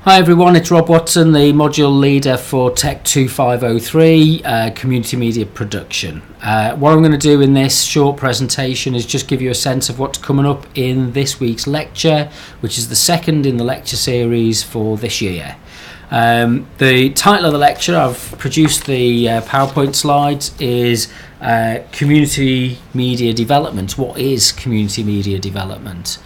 Hi everyone, it's Rob Watson, the module leader for TECH2503 Community Media Production. What I'm going to do in this short presentation is just give you a sense of what's coming up in this week's lecture, which is the second in the lecture series for this year. The title of the lecture, I've produced the PowerPoint slides, is Community Media Development. What is community media development?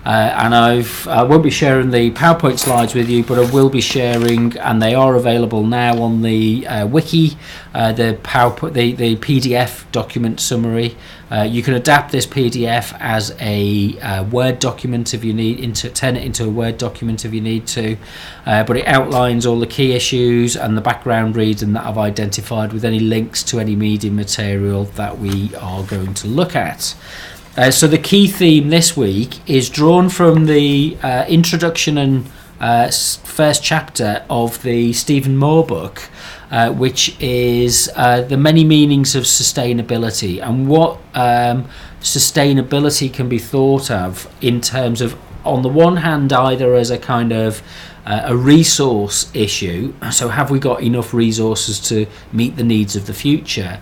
And I won't be sharing the PowerPoint slides with you, but I will be sharing, and they are available now on the wiki, the PDF document summary. You can adapt this PDF as a Word document if you need, turn it into a Word document if you need to, but it outlines all the key issues and the background reading that I've identified with any links to any media material that we are going to look at. So the key theme this week is drawn from the introduction and first chapter of the Stephen Moore book, which is The Many Meanings of Sustainability, and what sustainability can be thought of in terms of, on the one hand, either as a kind of a resource issue, so have we got enough resources to meet the needs of the future,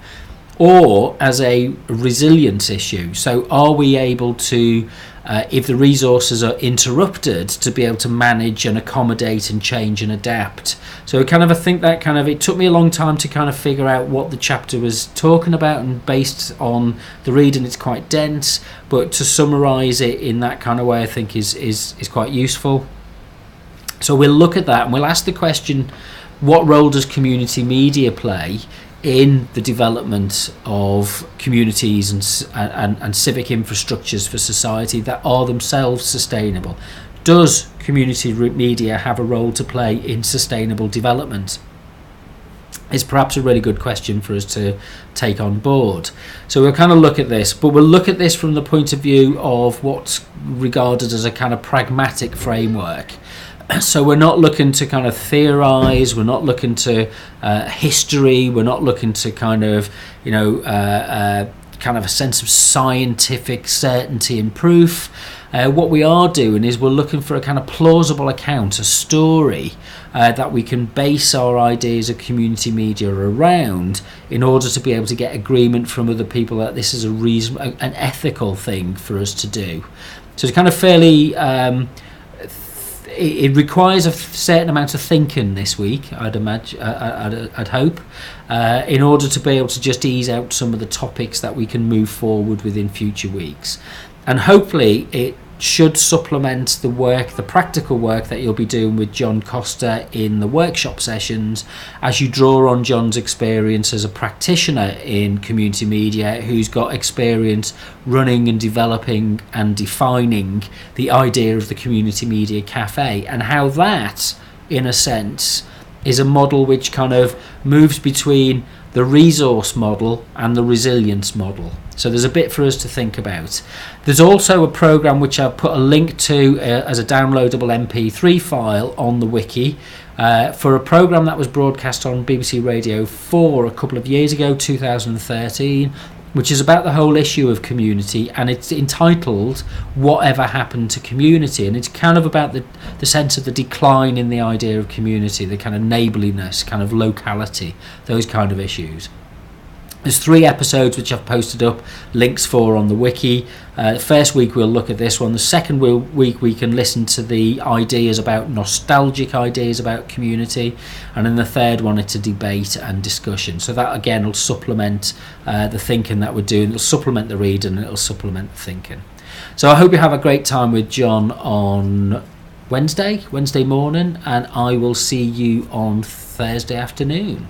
or as a resilience issue. So are we able to, if the resources are interrupted, to be able to manage and accommodate and change and adapt? So I think that it took me a long time to kind of figure out what the chapter was talking about, and based on the reading it's quite dense, but to summarise it in that kind of way I think is quite useful. So we'll look at that and we'll ask the question, what role does community media play in the development of communities and civic infrastructures for society that are themselves sustainable? Does community media have a role to play in sustainable development? Is perhaps a really good question for us to take on board. So we'll kind of look at this, but we'll look at this from the point of view of what's regarded as a kind of pragmatic framework. So we're not looking to kind of theorize, we're not looking to history, we're not looking to kind of a sense of scientific certainty and proof. What we are doing is we're looking for a kind of plausible account, a story that we can base our ideas of community media around, in order to be able to get agreement from other people that this is an ethical thing for us to do. So it's kind of fairly it requires a certain amount of thinking this week, I'd imagine, I'd hope, in order to be able to just ease out some of the topics that we can move forward with in future weeks. And hopefully it should supplement the practical work that you'll be doing with John Costa in the workshop sessions, as you draw on John's experience as a practitioner in community media, who's got experience running and developing and defining the idea of the community media cafe, and how that, in a sense, is a model which kind of moves between the resource model and the resilience model. So there's a bit for us to think about. There's also a program which I've put a link to as a downloadable MP3 file on the wiki for a program that was broadcast on BBC Radio 4 a couple of years ago, 2013, which is about the whole issue of community, and it's entitled Whatever Happened to Community, and it's kind of about the sense of the decline in the idea of community, the kind of neighbourliness, kind of locality, those kind of issues. There's 3 episodes which I've posted up links for on the wiki. The first week we'll look at this one. The second week we can listen to the ideas about nostalgic ideas about community, and in the third one it's a debate and discussion. So that again will supplement the thinking that we're doing. It'll supplement the reading and it'll supplement the thinking. So I hope you have a great time with John on Wednesday morning, and I will see you on Thursday afternoon.